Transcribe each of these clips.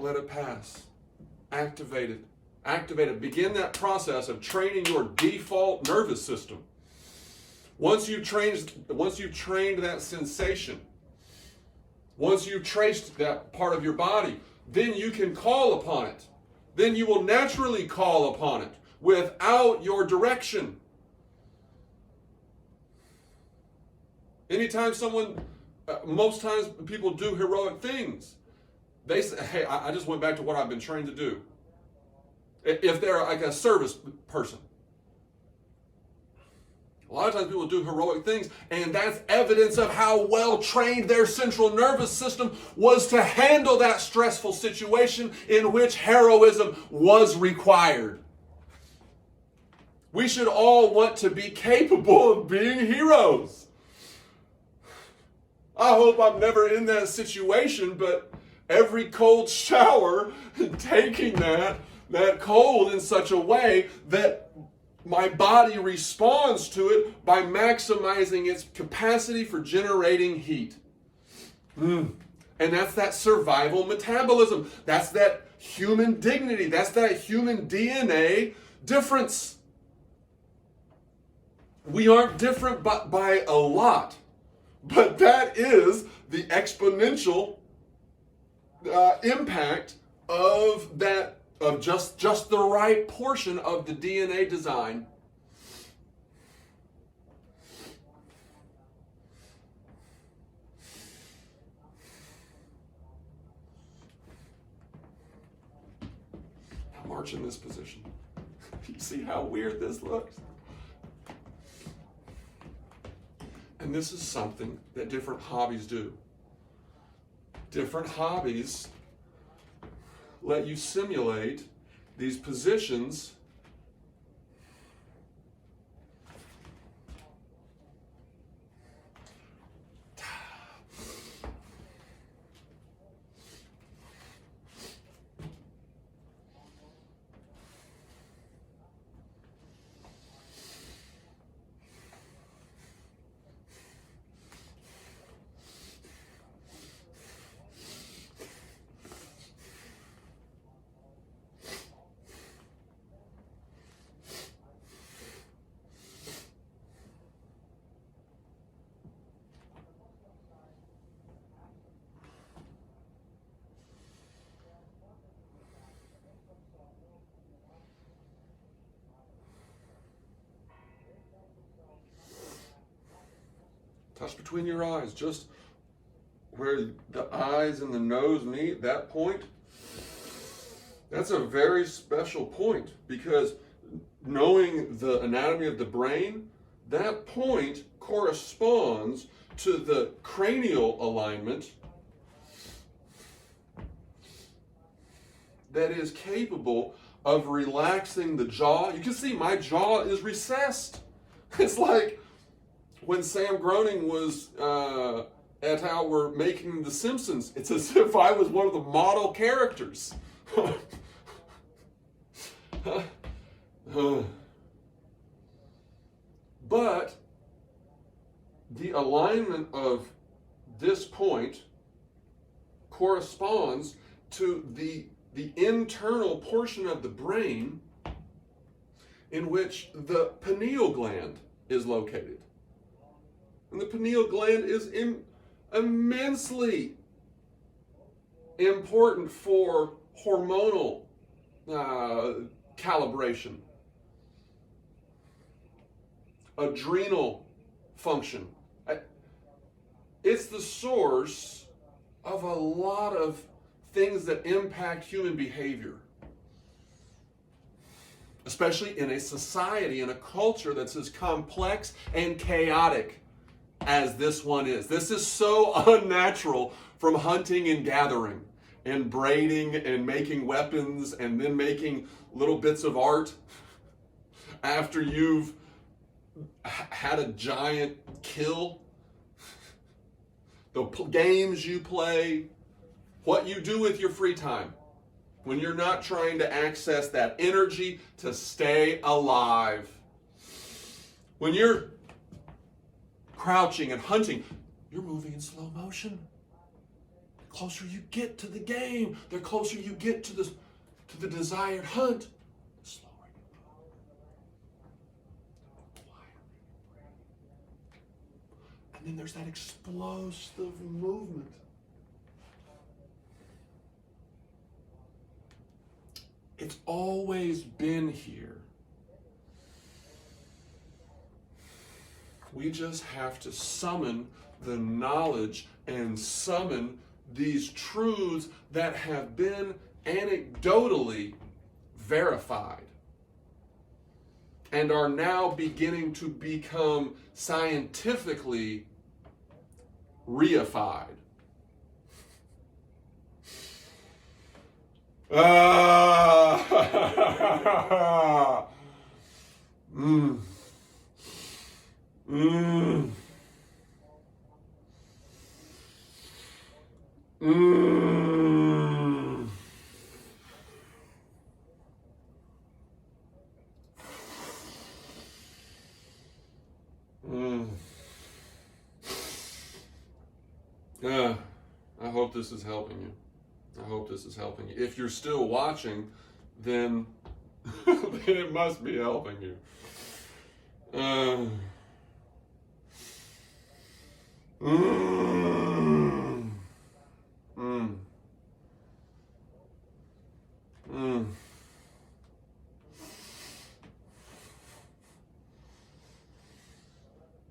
let it pass. Activate it. Activate it. Begin that process of training your default nervous system. Once you've trained that sensation, once you've traced that part of your body, then you can call upon it. Then you will naturally call upon it without your direction. Anytime most times people do heroic things, they say, hey, I just went back to what I've been trained to do. If they're like a service person. A lot of times people do heroic things, and that's evidence of how well trained their central nervous system was to handle that stressful situation in which heroism was required. We should all want to be capable of being heroes. I hope I'm never in that situation, but every cold shower, taking that cold in such a way that my body responds to it by maximizing its capacity for generating heat. And that's that survival metabolism. That's that human dignity. That's that human DNA difference. We aren't different by a lot, but that is the exponential impact of just the right portion of the DNA design. I'll march in this position. You see how weird this looks? And this is something that different hobbies do. Different hobbies let you simulate these positions touch between your eyes, just where the eyes and the nose meet, that point. That's a very special point, because knowing the anatomy of the brain, that point corresponds to the cranial alignment that is capable of relaxing the jaw. You can see my jaw is recessed. It's like when Sam Groening was et al. Were making The Simpsons. It's as if I was one of the model characters. But the alignment of this point corresponds to the internal portion of the brain in which the pineal gland is located. And the pineal gland is immensely important for hormonal calibration, adrenal function. It's the source of a lot of things that impact human behavior, especially in a society, in a culture that's as complex and chaotic as this one is. This is so unnatural, from hunting and gathering and braiding and making weapons and then making little bits of art after you've had a giant kill. The games you play, what you do with your free time when you're not trying to access that energy to stay alive. When you're crouching and hunting, you're moving in slow motion. closer you get to the game, the closer you get to the desired hunt, the slower you move. The quieter. And then there's that explosive movement. It's always been here. We just have to summon the knowledge and summon these truths that have been anecdotally verified and are now beginning to become scientifically reified. Mm. Mm. Mm. Mm. I hope this is helping you. I hope this is helping you. If you're still watching, then, then it must be helping you. Mm. Mm. Mm. Mm.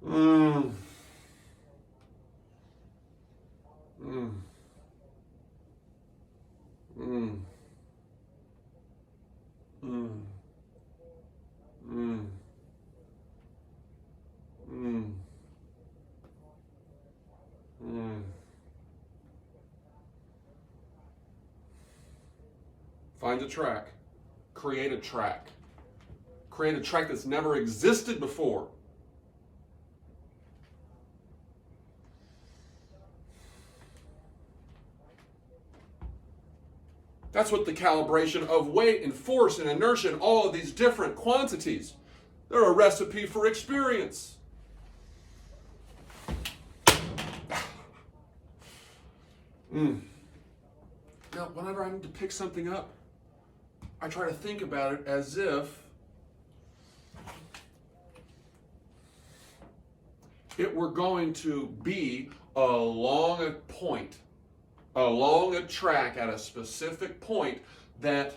Mm. Mm. Mm. Mm. Mm. Mm. Mm. Find a track. Create a track. Create a track that's never existed before. That's what the calibration of weight and force and inertia and all of these different quantities, they're a recipe for experience. Now, whenever I need to pick something up, I try to think about it as if it were going to be along a point, along a track at a specific point that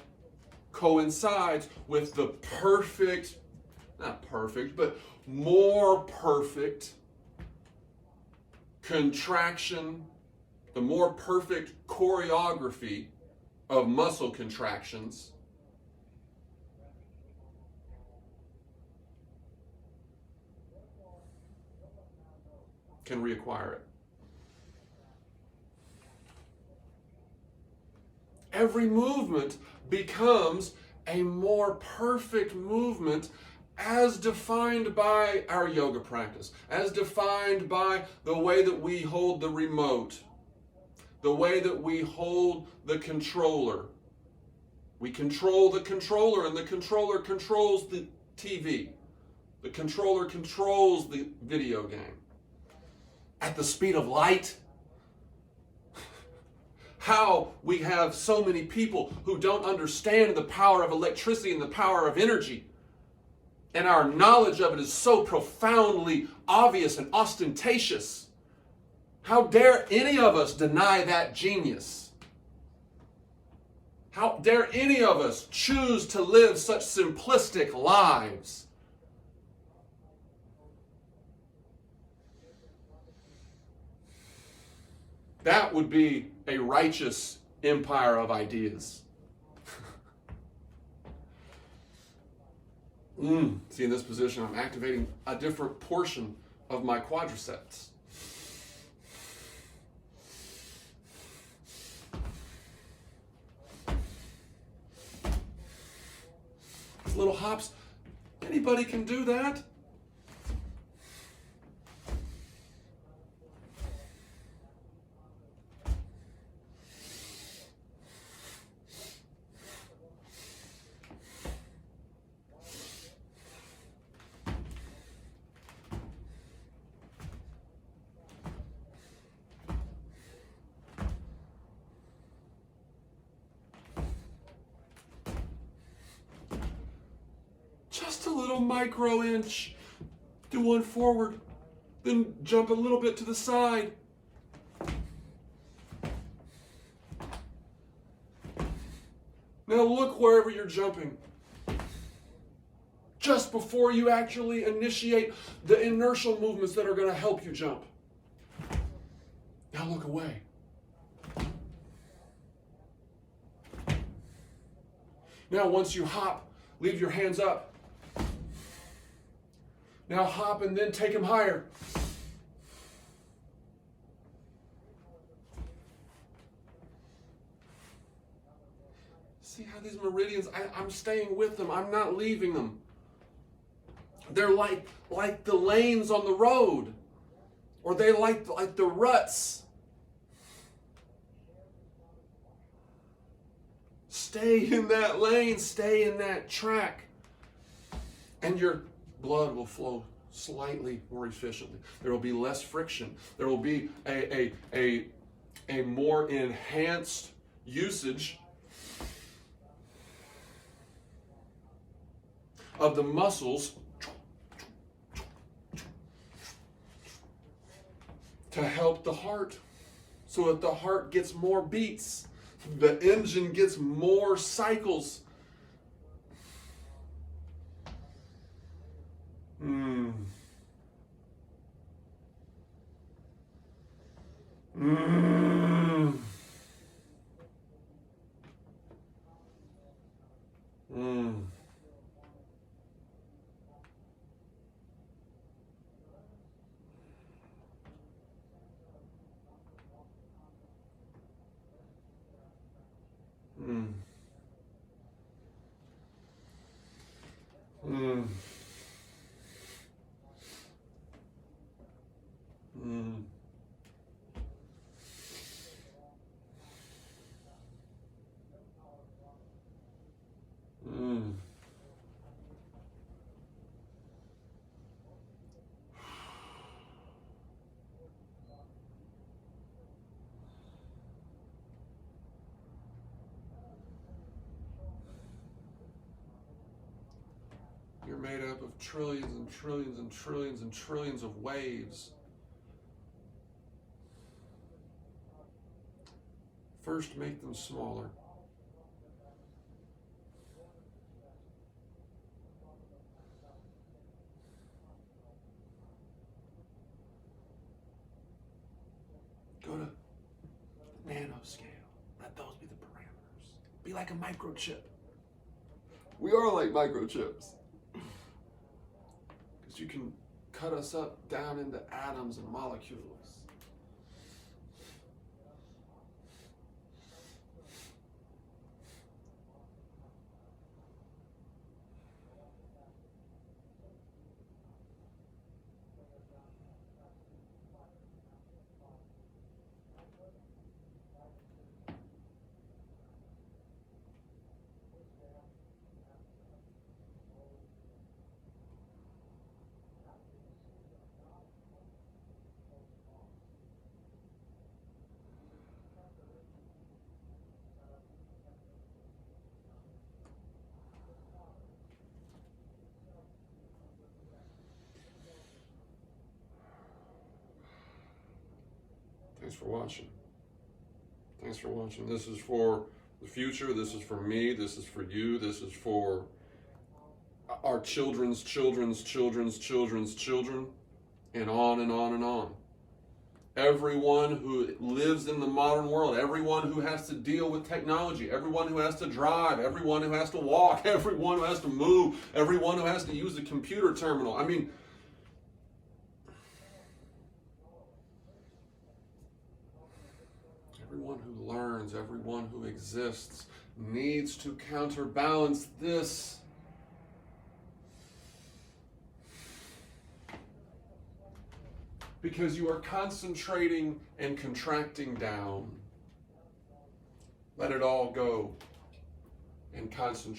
coincides with the perfect, not perfect, but more perfect contraction, the more perfect choreography of muscle contractions can reacquire it. Every movement becomes a more perfect movement as defined by our yoga practice, as defined by the way that we hold the remote, the way that we hold the controller. We control the controller, and the controller controls the TV. The controller controls the video game. At the speed of light. How we have so many people who don't understand the power of electricity and the power of energy. And our knowledge of it is so profoundly obvious and ostentatious. How dare any of us deny that genius? How dare any of us choose to live such simplistic lives? That would be a righteous empire of ideas. See, in this position, I'm activating a different portion of my quadriceps. Little hops, anybody can do that. a micro inch. Do one forward. Then jump a little bit to the side. Now look wherever you're jumping. Just before you actually initiate the inertial movements that are going to help you jump. Now look away. Now once you hop, leave your hands up. Now hop and then take them higher. See how these meridians, I'm staying with them. I'm not leaving them. They're like the lanes on the road. Or they like the ruts. Stay in that lane. Stay in that track. And your blood will flow slightly more efficiently. There will be less friction. There will be a more enhanced usage of the muscles to help the heart, so that the heart gets more beats, the engine gets more cycles. Mm. Mm. Mm. Mm. Mm. Mm. Mm. You're made up of trillions and trillions and trillions and trillions of waves. First, make them smaller. Go to nanoscale. Let those be the parameters. Be like a microchip. We are like microchips. Because you can cut us up down into atoms and molecules. Thanks for watching. Thanks for watching. This is for the future. This is for me. This is for you. This is for our children's children's children's children's children, and on and on and on. Everyone who lives in the modern world, everyone who has to deal with technology, everyone who has to drive, everyone who has to walk, everyone who has to move, everyone who has to use the computer terminal. I mean, everyone who learns, everyone who exists needs to counterbalance this. Because you are concentrating and contracting down. Let it all go and concentrate.